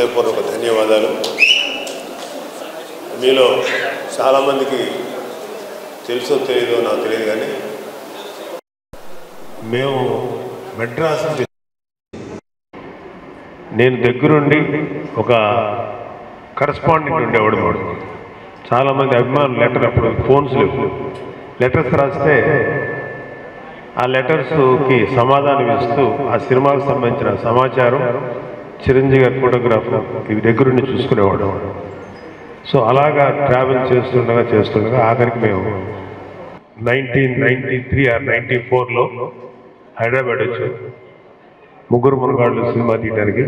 హృదయపూర్వక ధన్యవాదాలు. మీలో చాలామందికి తెలుసో తెలియదో నాకు తెలియదు, కానీ మేము మెడ్రాస్ నేను దగ్గరుండి ఒక కరస్పాండెంట్ ఉండేవాడు. చాలామంది అభిమానులు లెటర్, అప్పుడు ఫోన్స్ లేవు, లెటర్స్ రాస్తే ఆ లెటర్స్కి సమాధానం ఇస్తూ ఆ సినిమాకు సంబంధించిన సమాచారం చిరంజీవి గారి ఫోటోగ్రాఫర్ ఇవి దగ్గరుండి చూసుకునేవాడు. సో అలాగా ట్రావెల్ చేస్తుండగా ఆఖరికి మేము 1993 or 94లో హైదరాబాద్ వచ్చాం, ముగ్గురు మునగాళ్ళు సినిమా తీయడానికి.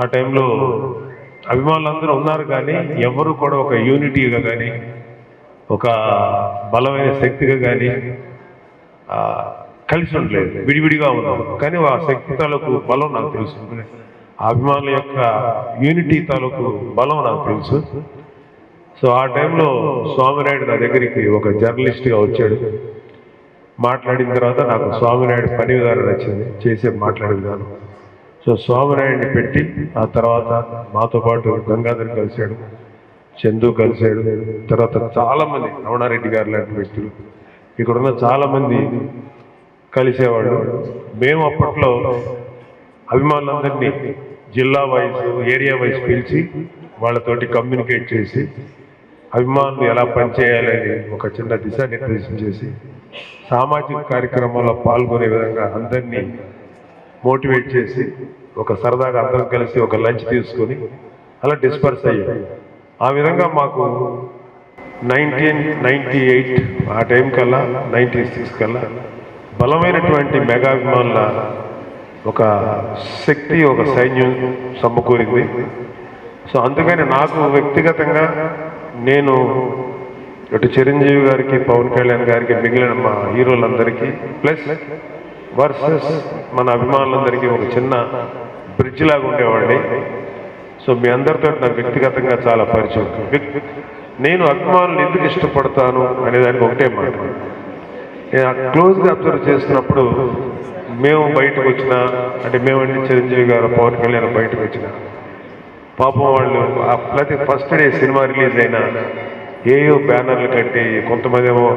ఆ టైంలో అభిమానులందరూ ఉన్నారు, కానీ ఎవరు కూడా ఒక యూనిటీగా కానీ ఒక బలమైన శక్తిగా కానీ కలిసి ఉండలేదు, విడివిడిగా ఉన్నాం. కానీ ఆ శక్తి తాలూకు బలం నాకు తెలుసు, ఆ అభిమానుల యొక్క యూనిటీ తాలూకు బలం నాకు తెలుసు. సో ఆ టైంలో స్వామినాయుడు నా దగ్గరికి ఒక జర్నలిస్ట్గా వచ్చాడు. మాట్లాడిన తర్వాత నాకు స్వామినాయుడు పని విధానం నచ్చింది, చేసే మాట్లాడే విధానం. సో స్వామినాయుడిని పెట్టి ఆ తర్వాత మాతో పాటు గంగాధర్ కలిశాడు, చందు కలిశాడు, తర్వాత చాలామంది రమణారెడ్డి గారు లాంటి వ్యక్తులు, ఇక్కడున్న చాలామంది కలిసేవాళ్ళు. మేము అప్పట్లో అభిమానులందరినీ జిల్లా వైజ్, ఏరియా వైజ్ పిలిచి వాళ్ళతోటి కమ్యూనికేట్ చేసి అభిమానులు ఎలా పనిచేయాలని ఒక చిన్న దిశానిర్దేశం చేసి సామాజిక కార్యక్రమాల్లో పాల్గొనే విధంగా అందరినీ మోటివేట్ చేసి ఒక సరదాగా అందరం కలిసి ఒక లంచ్ తీసుకొని అలా డిస్పర్స్ అయ్యాం. ఆ విధంగా మాకు 1998 ఆ టైం కల్లా 96 కల్లా బలమైనటువంటి మెగాభిమానుల ఒక శక్తి, ఒక సైన్యం సమకూరింది. సో అందుకని నాకు వ్యక్తిగతంగా నేను ఇటు చిరంజీవి గారికి, పవన్ కళ్యాణ్ గారికి, మిగిలిన మా హీరోలందరికీ ప్లస్ వర్సెస్ మన అభిమానులందరికీ ఒక చిన్న బ్రిడ్జ్ లాగా ఉండేవాడిని. సో మీ అందరితో నాకు వ్యక్తిగతంగా చాలా పరిచయం. నేను అభిమానులు ఎందుకు ఇష్టపడతాను అనేదానికి ఒకటే మాట, క్లోజ్గా అబ్జర్వ్ చేస్తున్నప్పుడు మేము బయటకు వచ్చిన, అంటే మేమంటే చిరంజీవి గారు, పవన్ కళ్యాణ్ బయటకు వచ్చిన పాపం వాళ్ళు ప్రతి ఫస్ట్ డే సినిమా రిలీజ్ అయినా ఏయో బ్యానర్లు కట్టి, కొంతమంది ఏమో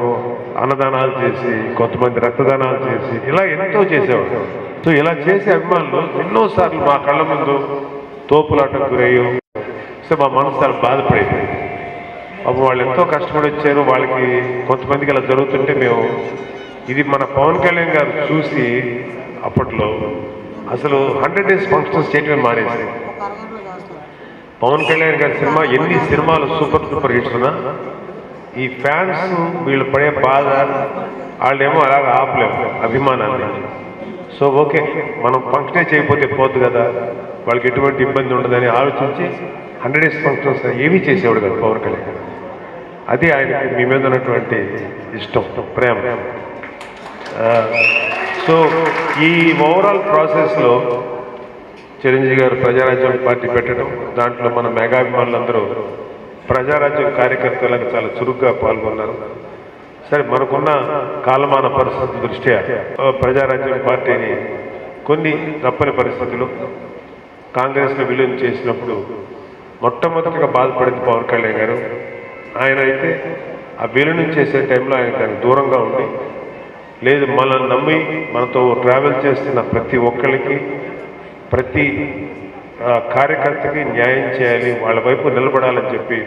అన్నదానాలు చేసి, కొంతమంది రక్తదానాలు చేసి, ఇలా ఎంతో చేసేవాడు. సో ఇలా చేసే అభిమానులు ఎన్నోసార్లు మా కళ్ళ ముందు తోపులాటకు గురయ్యో, సో మా మనసు చాలా బాధపడేది. పాపం వాళ్ళు ఎంతో కష్టపడి వచ్చారు, వాళ్ళకి కొంతమందికి ఇలా జరుగుతుంటే మేము ఇది మన పవన్ కళ్యాణ్ గారు చూసి అప్పట్లో అసలు 100 days ఫంక్షన్స్ చేయటమే మానేసి, పవన్ కళ్యాణ్ గారి సినిమా ఎన్ని సినిమాలు సూపర్ హిట్స్ ఉన్నా ఈ ఫ్యాన్స్ వీళ్ళు పడే బాధ వాళ్ళేమో అలాగ ఆపలేము అభిమానాన్ని. సో ఓకే, మనం ఫంక్షనే చేయకపోతే పోద్దు కదా, వాళ్ళకి ఎటువంటి ఇబ్బంది ఉండదని ఆలోచించి 100 days ఫంక్షన్స్ ఏమీ చేసేవాడు కదా పవన్ కళ్యాణ్. అది ఆయనకి మీ మీద ఉన్నటువంటి ఇష్టం, ప్రేమ. సో ఈ ఓవరాల్ ప్రాసెస్లో చిరంజీవి గారు ప్రజారాజ్యం పార్టీ పెట్టడం, దాంట్లో మన మెగాభిమానులందరూ ప్రజారాజ్యం కార్యకర్తలకు చాలా చురుగ్గా పాల్గొన్నారు. సరే, మనకున్న కాలమాన పరిస్థితుల దృష్ట్యా ప్రజారాజ్యం పార్టీని కొన్ని తప్పని పరిస్థితులు కాంగ్రెస్లో విలీనం చేసినప్పుడు మొట్టమొదటిగా బాధపడింది పవన్ కళ్యాణ్ గారు. ఆయన అయితే ఆ విలీనం చేసే టైంలో ఆయన దానికి దూరంగా ఉండి, లేదు మనల్ని నమ్మి మనతో ట్రావెల్ చేస్తున్న ప్రతి ఒక్కరికి, ప్రతి కార్యకర్తకి న్యాయం చేయాలి, వాళ్ళ వైపు నిలబడాలని చెప్పి,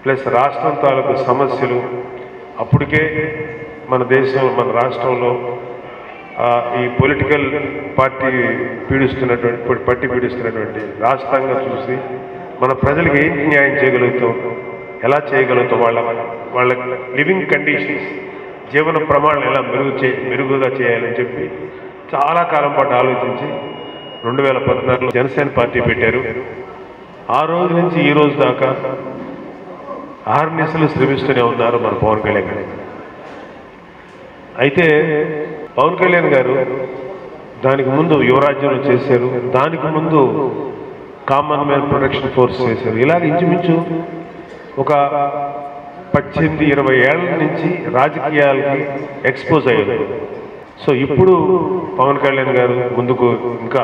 ప్లస్ రాష్ట్రం తాలూకు సమస్యలు అప్పటికే మన దేశంలో, మన రాష్ట్రంలో ఈ పొలిటికల్ పార్టీ పీడిస్తున్నటువంటి రాష్ట్రంగా చూసి మన ప్రజలకు ఏంటి న్యాయం చేయగలుగుతాం, ఎలా చేయగలుగుతాం, వాళ్ళ లివింగ్ కండిషన్స్, జీవన ప్రమాణాలు ఎలా మెరుగుగా చేయాలని చెప్పి చాలా కాలం పాటు ఆలోచించి 2014లో జనసేన పార్టీ పెట్టారు. ఆ రోజు నుంచి ఈ రోజు దాకా ఆర్నిసలు శ్రమిస్తూనే ఉన్నారు మన పవన్ కళ్యాణ్ గారు. అయితే పవన్ కళ్యాణ్ గారు దానికి ముందు యువరాజ్యంలో చేశారు, దానికి ముందు కామన్ మ్యాన్ ప్రొటెక్షన్ ఫోర్స్ చేశారు. ఇలాగ ఇంచుమించు ఒక 18-20 ఏళ్ల నుంచి రాజకీయాలకి ఎక్స్పోజ్ అయ్యారు. సో ఇప్పుడు పవన్ కళ్యాణ్ గారు ముందుకు ఇంకా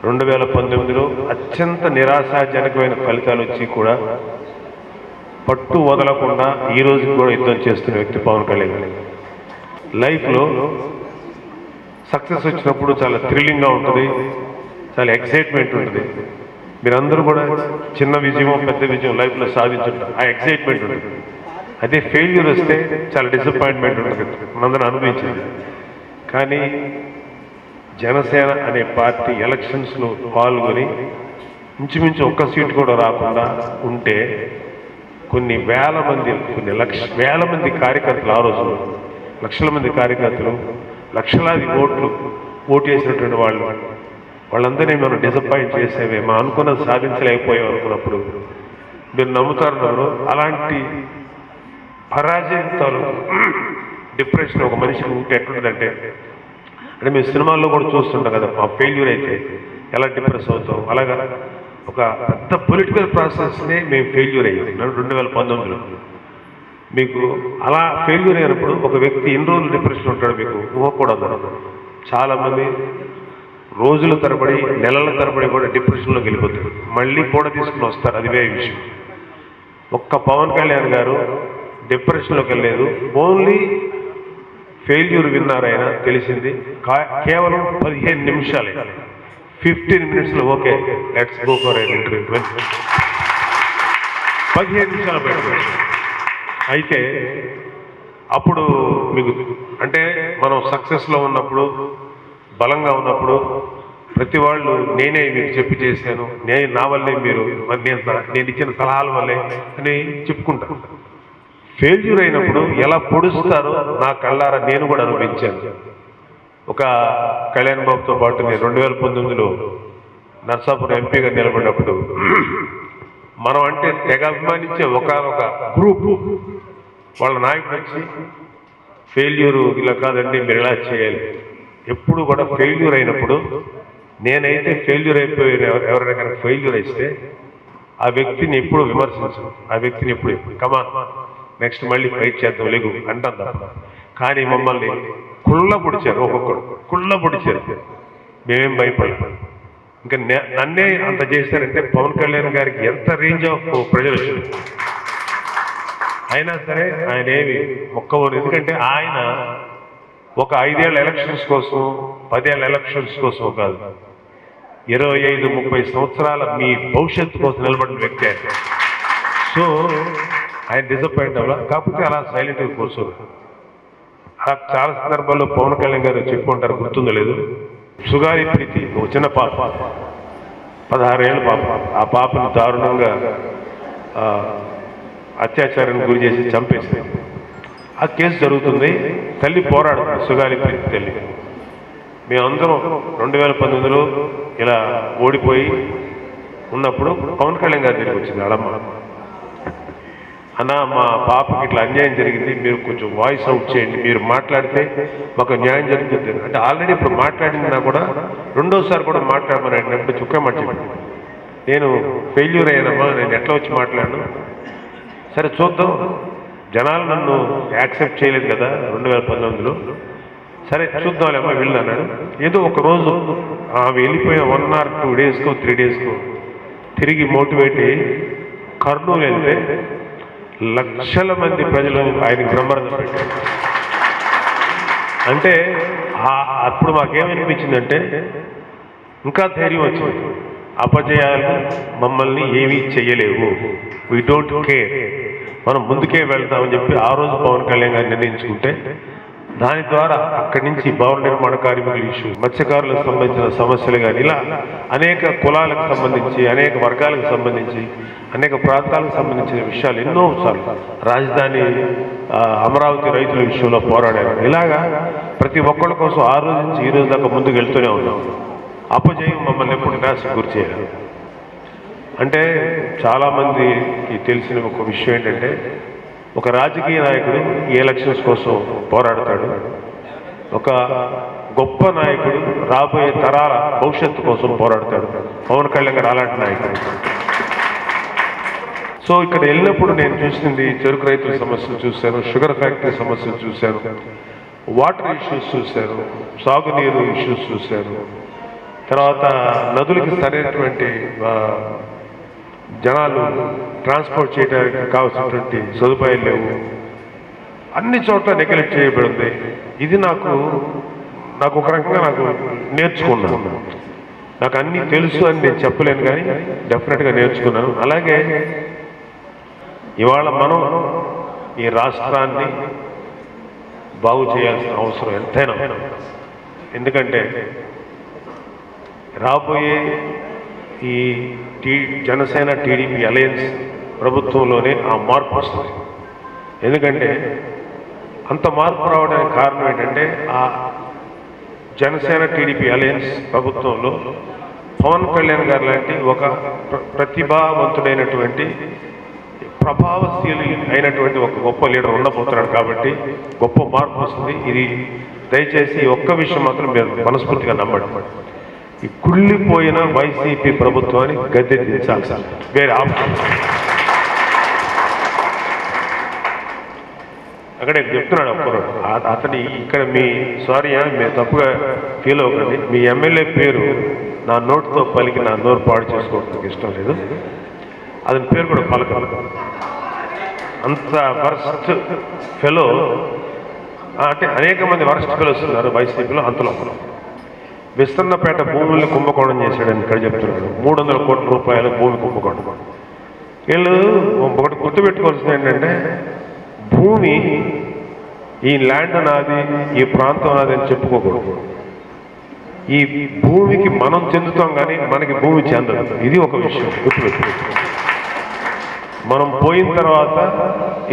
2019లో అత్యంత నిరాశాజనకమైన ఫలితాలు వచ్చి కూడా పట్టు వదలకుండా ఈ రోజుకి కూడా యుద్ధం చేస్తున్న వ్యక్తి పవన్ కళ్యాణ్. లైఫ్లో సక్సెస్ వచ్చినప్పుడు చాలా థ్రిల్లింగ్గా ఉంటుంది, చాలా ఎక్సైట్మెంట్ ఉంటుంది. మీరందరూ కూడా చిన్న విజయం పెద్ద విజయం లైఫ్లో సాధించుంటారు, ఆ ఎక్సైట్మెంట్ ఉంటుంది. అదే ఫెయిల్యూర్ వస్తే చాలా డిసప్పాయింట్మెంట్ ఉంటుంది, మనందరం అనుభవించింది. కానీ జనసేన అనే పార్టీ ఎలక్షన్స్లో పాల్గొని ఇంచుమించు ఒక్క సీటు కూడా రాకుండా ఉంటే కొన్ని వేల మంది వేల మంది కార్యకర్తలు, ఆ రోజు లక్షల మంది కార్యకర్తలు, లక్షలాది ఓటు వేసినటువంటి వాళ్ళందరినీ మనం డిసప్పాయింట్ చేసేవే, మనం అనుకున్నది సాధించలేకపోయాం అనుకున్నప్పుడు మీరు నమ్ముతారు. అలాంటి పరాజయాలు డిప్రెషన్ ఒక మనిషికి ఉంటే ఎట్లుంటుందంటే, అంటే మేము సినిమాల్లో కూడా చూస్తుంటాం కదా, మా ఫెయిల్యూర్ అయితే ఎలా డిప్రెస్ అవుతాం, అలాగా ఒక పెద్ద పొలిటికల్ ప్రాసెస్నే మేము ఫెయిల్యూర్ అయ్యాం 2019లో. మీకు అలా ఫెయిల్యూర్ అయినప్పుడు ఒక వ్యక్తి ఎన్ని రోజులు డిప్రెషన్ ఉంటాడు మీకు ఊహకూడదు. చాలామంది రోజుల తరబడి నెలల తరబడి కూడా డిప్రెషన్లోకి వెళ్ళిపోతారు, మళ్ళీ కూడా తీసుకుని వస్తారు, అది వేరే విషయం. ఒక్క పవన్ కళ్యాణ్ గారు డిప్రెషన్లోకి వెళ్ళలేదు, ఓన్లీ ఫెయిల్యూర్ విన్నారైనా తెలిసింది కేవలం 15 నిమిషాలే, 15 మినిట్స్లో okay let's go for N interview, 15 నిమిషాలు పెట్టారు. అయితే అప్పుడు మీకు అంటే మనం సక్సెస్లో ఉన్నప్పుడు బలంగా ఉన్నప్పుడు ప్రతి వాళ్ళు నేనే మీకు చెప్పి చేశాను, నా వల్లే మీరు నేను ఇచ్చిన సలహాల వల్లే అని చెప్పుకుంటాను. ఫెయిల్యూర్ అయినప్పుడు ఎలా పొడుస్తారో నా కళ్ళారా నేను కూడా అనుభవించాను. ఒక కళ్యాణ్ బాబుతో పాటు నేను 2019లో నర్సాపురం ఎంపీగా నిలబడినప్పుడు మనం అంటే తెగ అభిమానించే ఒక గ్రూప్ వాళ్ళ నాయకుడు వచ్చి ఫెయిల్యూరు ఇలా కాదండి మీరు ఎలా చేయాలి. ఎప్పుడు కూడా ఫెయిల్యూర్ అయినప్పుడు నేనైతే ఫెయిల్యూర్ అయిపోయిన ఎవరైనా కనుక ఫెయిల్యూర్ అయితే ఆ వ్యక్తిని ఎప్పుడు విమర్శించను, ఆ వ్యక్తిని ఎప్పుడు కమాన్ నెక్స్ట్ మళ్ళీ ఫైట్ చేద్దాం లేగు అంటాం తప్ప. కానీ మమ్మల్ని కుళ్ళ పొడిచారు, ఒక్కొక్కడు కుళ్ళ పొడిచారు, మేమేం భయపడలేదు. ఇంకా నన్నే అంత చేశారంటే పవన్ కళ్యాణ్ గారికి ఎంత రేంజ్ ఆఫ్ ప్రజలు వచ్చింది. అయినా సరే ఆయన ఏమి మొక్కవరు, ఎందుకంటే ఆయన ఒక 5 ఏళ్ల ఎలక్షన్స్ కోసం 10 ఏళ్ల ఎలక్షన్స్ కోసం కాదు, 25-30 సంవత్సరాల మీ భవిష్యత్తు కోసం నిలబడిన వ్యక్తి ఆయన. సో ఆయన డిసప్పాయింట్ అవ్వాల, కాకపోతే అలా సైలెంట్గా కూర్చోరు. చాలా సందర్భాల్లో పవన్ కళ్యాణ్ గారు చెప్పుకుంటారు, గుర్తుందో లేదు, సుగారి ప్రీతి ఒక చిన్న పాప, 16 ఏళ్ళ పాప, ఆ పాపను దారుణంగా అత్యాచారానికి గురి చేసి చంపేసింది. ఆ కేసు జరుగుతుంది, తల్లి పోరాడుతుంది, సుగారి ప్రీతి తల్లి. మేమందరం 2019లో ఇలా ఓడిపోయి ఉన్నప్పుడు పవన్ కళ్యాణ్ గారి దగ్గరికి వచ్చింది అడమ్మ, అన్న మా పాపకి ఇట్లా అన్యాయం జరిగింది, మీరు కొంచెం వాయిస్ అవుట్ చేయండి, మీరు మాట్లాడితే మాకు న్యాయం జరుగుతుంది అంటే. ఆల్రెడీ ఇప్పుడు మాట్లాడినా కూడా రెండోసారి కూడా మాట్లాడమని అడిగినప్పుడు చుక్కా మాట చెప్పండి, నేను ఫెయిల్యూర్ అయ్యానమ్మా, నేను ఎట్లా వచ్చి మాట్లాడను, సరే చూద్దాం, జనాలు నన్ను యాక్సెప్ట్ చేయలేదు కదా 2019లో, సరే చూద్దాంలేమ్మా వెళ్ళు అన్నాడు. ఏదో ఒకరోజు వెళ్ళిపోయిన 1 or 2 డేస్కో 3 డేస్కో తిరిగి మోటివేట్ అయ్యి కర్నూలు వెళ్తే లక్షల మంది ప్రజలు ఆయనకి బ్రహ్మరథం పెట్టారు. అంటే అప్పుడు మాకేమనిపించిందంటే ఇంకా ధైర్యం వచ్చింది, అపజయాలు మమ్మల్ని ఏమీ చెయ్యలేవు, వీ డోంట్ కేర్, మనం ముందుకే వెళ్తామని చెప్పి ఆ రోజు పవన్ కళ్యాణ్ గారు నిర్ణయించుకుంటే దాని ద్వారా అక్కడి నుంచి భవన నిర్మాణ కార్మికుల ఇష్యూ, మత్స్యకారులకు సంబంధించిన సమస్యలు కానీ ఇలా అనేక కులాలకు సంబంధించి, అనేక వర్గాలకు సంబంధించి, అనేక ప్రాంతాలకు సంబంధించిన విషయాలు ఎన్నోసార్లు రాజధాని అమరావతి రైతుల విషయంలో పోరాడారు. ఇలాగా ప్రతి ఒక్కళ్ళ కోసం ఆ రోజు నుంచి ఈ రోజు దాకా ముందుకు వెళ్తూనే ఉన్నాం. అపజయం మమ్మల్ని ఎప్పుడు నిరాశకు గురి చేయాలి. అంటే చాలామందికి తెలిసిన ఒక విషయం ఏంటంటే, ఒక రాజకీయ నాయకుడు ఈ ఎలక్షన్స్ కోసం పోరాడతాడు, ఒక గొప్ప నాయకుడు రాబోయే తరాల భవిష్యత్తు కోసం పోరాడతాడు. పవన్ కళ్యాణ్ గారు అలాంటి నాయకుడు. సో ఇక్కడ వెళ్ళినప్పుడు నేను చూసింది చెరుకు రైతుల సమస్యలు చూశాను, షుగర్ ఫ్యాక్టరీ సమస్యలు చూశాను, వాటర్ ఇష్యూస్ చూశాను, సాగునీరు ఇష్యూస్ చూశాను, తర్వాత నదులకి సరైనటువంటి జనాలు ట్రాన్స్పోర్ట్ చేయడానికి కావాల్సినటువంటి సదుపాయాలు లేవు. అన్ని చోట్ల నెగ్లెక్ట్ చేయబడింది. ఇది నాకు ఒక రకంగా నాకు నేర్చుకున్నాను. నాకు అన్నీ తెలుసు అని నేను చెప్పలేను, కానీ డెఫినెట్గా నేర్చుకున్నాను. అలాగే ఇవాళ మనం ఈ రాష్ట్రాన్ని బాగు చేయాల్సిన అవసరం ఎంతైనా. ఎందుకంటే రాబోయే ఈ జనసేన టీడీపీ అలయన్స్ ప్రభుత్వంలోనే ఆ మార్పు వస్తుంది. ఎందుకంటే అంత మార్పు రావడానికి కారణం ఏంటంటే ఆ జనసేన టీడీపీ అలయన్స్ ప్రభుత్వంలో పవన్ కళ్యాణ్ గారు లాంటి ఒక ప్రతిభావంతుడైనటువంటి ప్రభావశీలి అయినటువంటి ఒక గొప్ప లీడర్ ఉండబోతున్నాడు. కాబట్టి గొప్ప మార్పు వస్తుంది. ఇది దయచేసి ఒక్క విషయం మాత్రం మీరు మనస్ఫూర్తిగా నమ్మండి. ఈ కుళ్ళిపోయిన వైసీపీ ప్రభుత్వాన్ని గద్దె దించాలి సార్, వేరే ఆప్షన్. అక్కడే చెప్తున్నాడు ఒక్కరు అతని ఇక్కడ మీ సారీ మీరు తప్పుగా ఫీల్ అవ్వకండి, మీ ఎమ్మెల్యే పేరు నా నోటితో పలికి నా నోరు పాడు చేసుకోవడానికి ఇష్టం లేదు. అతని పేరు కూడా పలకదు. అంత వరస్ట్ ఫెలో అంటే అనేక మంది వరస్ట్ ఫెలోస్ ఉన్నారు వైసీపీలో. అంతలో విస్తన్నపేట భూముల్ని కుంభకోణం చేశాడని ఇక్కడ చెప్తున్నాడు. 300 కోట్ల రూపాయల భూమి కుంభకోణం. వీళ్ళు ఒకటి గుర్తుపెట్టుకోవాల్సింది ఏంటంటే భూమి ఈ ల్యాండ్ నాది, ఈ ప్రాంతం నాది అని చెప్పుకోకూడదు. ఈ భూమికి మనం చెందుతాం కానీ మనకి భూమి చెందదు. ఇది ఒక విషయం గుర్తుపెట్టు. మనం పోయిన తర్వాత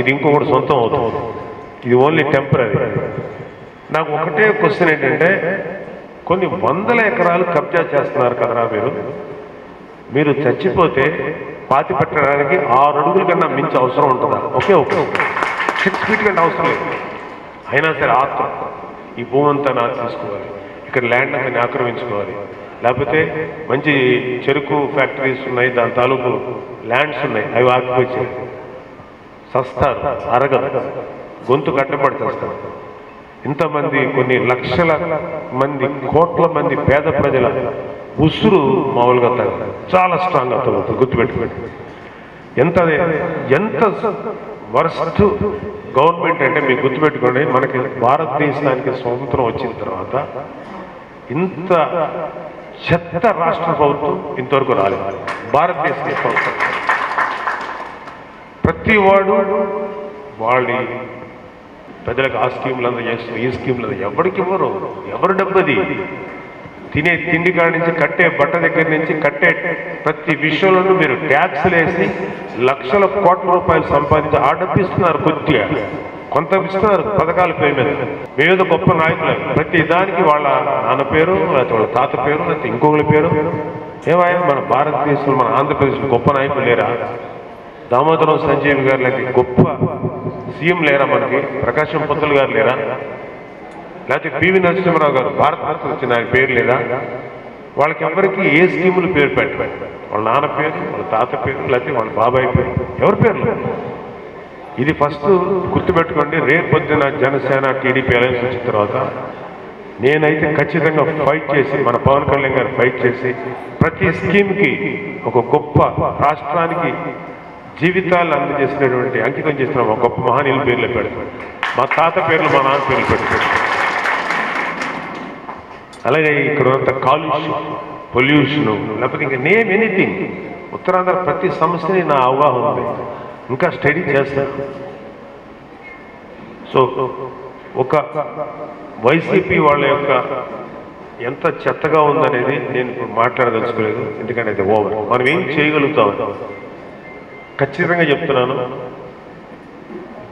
ఇది ఇంకొకటి సొంతం అవుతుంది. ఇది ఓన్లీ టెంపరీ. నాకు ఒకటే క్వశ్చన్ ఏంటంటే కొన్ని వందల ఎకరాలు కబ్జా చేస్తున్నారు కదరా మీరు చచ్చిపోతే పాతి పెట్టడానికి 6 అడుగుల కన్నా మించి అవసరం ఉంటుందా? ఓకే 6 ఫీట్ కంటే అవసరం లేదు. అయినా సరే ఆత్మ ఈ భూమి అంతా నాకు తీసుకోవాలి, ఇక్కడ ల్యాండ్ అంతా ఆక్రమించుకోవాలి. లేకపోతే మంచి చెరుకు ఫ్యాక్టరీస్ ఉన్నాయి, దాని తాలూకు ల్యాండ్స్ ఉన్నాయి, అవి ఆక్యుపై చేయాలి. సస్తారు, అరగదు, గొంతు కట్టబడి చేస్తారు. ఇంతమంది కొన్ని లక్షల మంది కోట్ల మంది పేద ప్రజల ఉసురు మామూలుగా చాలా స్ట్రాంగ్ అవుతుంది. గుర్తుపెట్టుకోండి. ఎంత వరస్ట్ గవర్నమెంట్ అంటే మీకు గుర్తుపెట్టుకోండి, మనకి భారతదేశానికి స్వతంత్రం వచ్చిన తర్వాత ఇంత చెత్త రాష్ట్ర ప్రభుత్వం ఇంతవరకు రాలేదు. భారతదేశ ప్రభుత్వం ప్రతి వాడు వాళ్ళ ప్రజలకు ఆ స్కీమ్లు అంతా చేస్తారు, ఈ స్కీమ్లు ఎవరికి ఇవ్వరు. ఎవరు డబ్బది? తినే తిండి కాడి నుంచి కట్టే బట్ట దగ్గర నుంచి కట్టే ప్రతి విషయంలోనూ మీరు ట్యాక్స్లు వేసి లక్షల కోట్ల రూపాయలు సంపాదించి ఆ డబ్బు ఇస్తున్నారు. కొద్దిగా కొంత ఇస్తున్నారు పథకాల పేరు మీద. మీద గొప్ప నాయకులు ప్రతి దానికి వాళ్ళ నాన్న పేరు, లేకపోతే వాళ్ళ తాత పేరు, లేకపోతే ఇంకొకరి పేరు. ఏమయ్యా మన భారతదేశంలో మన ఆంధ్రప్రదేశ్లో గొప్ప నాయకులు లేరా? దామోదరం సంజీవ్ గారు లాంటి గొప్ప సీఎం లేరా? మనకి ప్రకాశం పంతులు గారు లేరా? లేకపోతే పివి నరసింహరావు గారు భారతరత్న వచ్చిన ఆయన పేరు లేదా? వాళ్ళకి ఎవరికి ఏ స్కీములు పేరు పెట్టారు? వాళ్ళ నాన్న పేరు, వాళ్ళ తాత పేరు, లేకపోతే వాళ్ళ బాబాయ్ పేరు, ఎవరి పేర్లు? ఇది ఫస్ట్ గుర్తుపెట్టుకోండి. రేపు పొద్దున జనసేన టీడీపీ అలయన్స్ వచ్చిన తర్వాత నేనైతే ఖచ్చితంగా ఫైట్ చేసి, మన పవన్ కళ్యాణ్ గారు ఫైట్ చేసి ప్రతి స్కీమ్కి ఒక గొప్ప రాష్ట్రానికి జీవితాలు అందజేసినటువంటి అంకితం చేసిన ఒక గొప్ప మహనీయుల పేర్లు పెడతాడు. మా తాత పేర్లు, మా నాన్న పేర్లు పెడతాడు. అలాగే ఇక్కడ అంత కాలుష్యం, పొల్యూషను, లేకపోతే ఇంకా నేమ్ ఎనీథింగ్, ఉత్తరాంధ్ర ప్రతి సమస్యని నా అవగాహన ఉంది, ఇంకా స్టడీ చేస్తాను. సో ఒక వైసీపీ వాళ్ళ యొక్క ఎంత చెత్తగా ఉందనేది నేను ఇప్పుడు మాట్లాడదలుచుకోలేదు, ఎందుకంటే అది ఓవర్. మనం ఏం చేయగలుగుతాం ఖచ్చితంగా చెప్తున్నాను.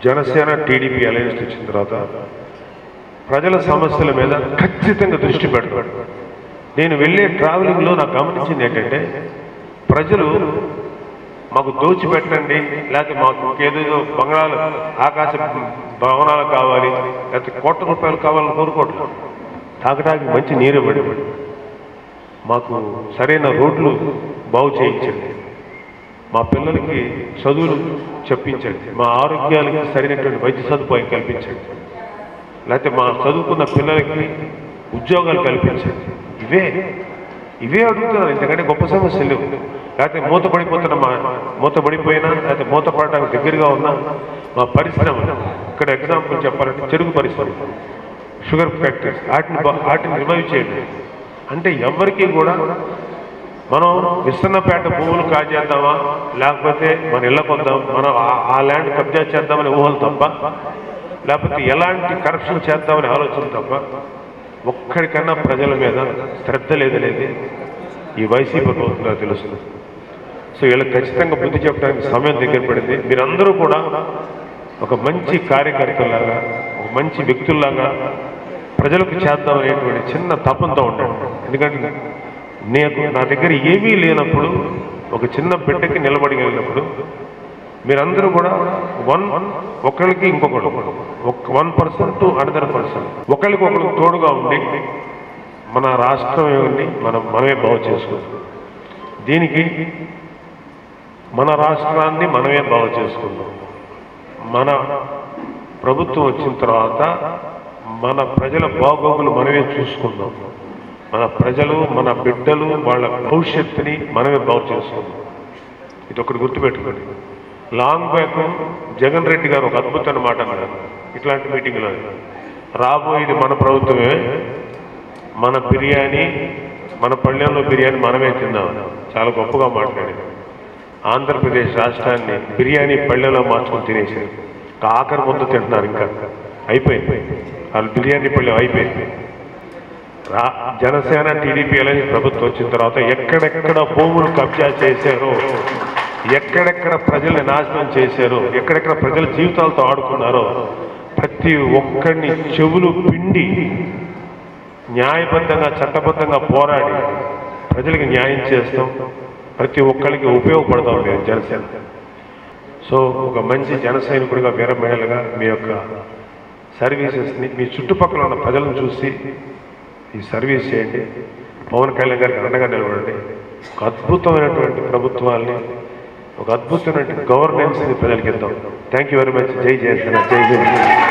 జనసేన టీడీపీ అలయన్స్ వచ్చిన తర్వాత ప్రజల సమస్యల మీద ఖచ్చితంగా దృష్టి పెడతాడు. నేను వెళ్ళే ట్రావెలింగ్లో నాకు గమనించింది ఏంటంటే ప్రజలు మాకు దోచిపెట్టండి, లేకపోతే మాకు ఏదేదో బంగాళాలు ఆకాశ భవనాలు కావాలి, లేకపోతే కోట్ల రూపాయలు కావాలని కోరుకోవట్లేదు. తాగడానికి మంచి నీరు ఇవ్వండి, మాకు సరైన రోడ్లు బాగు చేయించండి, మా పిల్లలకి చదువులు చెప్పించండి, మా ఆరోగ్యాలకి సరైనటువంటి వైద్య సదుపాయం కల్పించండి, లేకపోతే మా చదువుకున్న పిల్లలకి ఉద్యోగాలు కల్పించండి. ఇవే ఇవే అడుగుతున్నారు, ఎందుకంటే గొప్ప సమస్యలు లేవు. లేకపోతే మూతపడిపోయినా లేకపోతే మూతపడడానికి దగ్గరగా ఉన్న మా పరిశ్రమ, ఇక్కడ ఎగ్జాంపుల్ చెప్పాలంటే చెరుకు పరిశ్రమ, షుగర్ ఫ్యాక్టరీస్, వాటిని రివైవ్ చేయండి. అంటే ఎవరికి కూడా మనం విస్తన్నపేట భూములు కాజేద్దామా, లేకపోతే మన ఇళ్ళకు వద్దాం, మనం ఆ ల్యాండ్ కబ్జా చేద్దామని ఊహలు తప్ప, లేకపోతే ఎలాంటి కరప్షన్ చేద్దామని ఆలోచన తప్ప ఒక్కడికన్నా ప్రజల మీద శ్రద్ధ లేదనేది ఈ వైసీపీ ప్రభుత్వంగా తెలుస్తుంది. సో వీళ్ళకి ఖచ్చితంగా బుద్ధి చెప్పడానికి సమయం దగ్గర పడింది. మీరందరూ కూడా ఒక మంచి కార్యకర్తలాగా, ఒక మంచి వ్యక్తుల్లాగా ప్రజలకు చేద్దామనేటువంటి చిన్న తపంతో ఉండండి. ఎందుకంటే నా దగ్గర ఏమీ లేనప్పుడు, ఒక చిన్న బిడ్డకి నిలబడగలిగినప్పుడు మీరందరూ కూడా ఒకరికి ఇంకొకరు 1% టు అనదర్ పర్సన్ ఒకరికి తోడుగా ఉండి మన రాష్ట్రం ఏమిటి మనమే బాగు చేసుకుంటాం. దీనికి మన రాష్ట్రాన్ని మనమే బాగు చేసుకుందాం. మన ప్రభుత్వం వచ్చిన తర్వాత మన ప్రజల బాగోగులు మనమే చూసుకుందాం. మన ప్రజలు, మన బిడ్డలు, వాళ్ళ భవిష్యత్తుని మనమే బాగు చేసుకుందాం. ఇది ఒకటి గుర్తుపెట్టుకోండి. లాంగ్ బ్యాక్ జగన్ రెడ్డి గారు ఒక అద్భుతమైన మాట అన్నారు ఇట్లాంటి మీటింగ్లో, రాబోయేది మన ప్రభుత్వమే, మన బిర్యానీ, మన పళ్ళెంలో బిర్యానీ మనమే తిందామని చాలా గొప్పగా మాట్లాడారు. ఆంధ్రప్రదేశ్ రాష్ట్రాన్ని బిర్యానీ పళ్ళెంలో మార్చుకొని తినేసారు. ఆఖరి ముందు తింటున్నారు, ఇంకా అయిపోయింది వాళ్ళు బిర్యానీ పళ్ళెం అయిపోయింది. జనసేన టీడీపీ అనేది ప్రభుత్వం వచ్చిన తర్వాత ఎక్కడెక్కడ భూములు కబ్జా చేశారో, ఎక్కడెక్కడ ప్రజల్ని నాశనం చేశారో, ఎక్కడెక్కడ ప్రజల జీవితాలతో ఆడుకున్నారో ప్రతి ఒక్కరిని చెవులు పిండి న్యాయబద్ధంగా, చట్టబద్ధంగా పోరాడి ప్రజలకి న్యాయం చేస్తాం. ప్రతి ఒక్కరికి ఉపయోగపడతాం మేము జనసేన. సో ఒక మంచి జన సైనికుడిగా, వీర మహిళగా మీ యొక్క సర్వీసెస్ని మీ చుట్టుపక్కల ఉన్న ప్రజలను చూసి ఈ సర్వీస్ చేయండి. పవన్ కళ్యాణ్ గారికి అండగా నిలబడండి. ఒక అద్భుతమైనటువంటి ప్రభుత్వాన్ని, ఒక అద్భుతమైన గవర్నెన్స్ని ప్రజలకి ఇద్దాం. Thank you very much. జై జనసేన, జై జనసేన.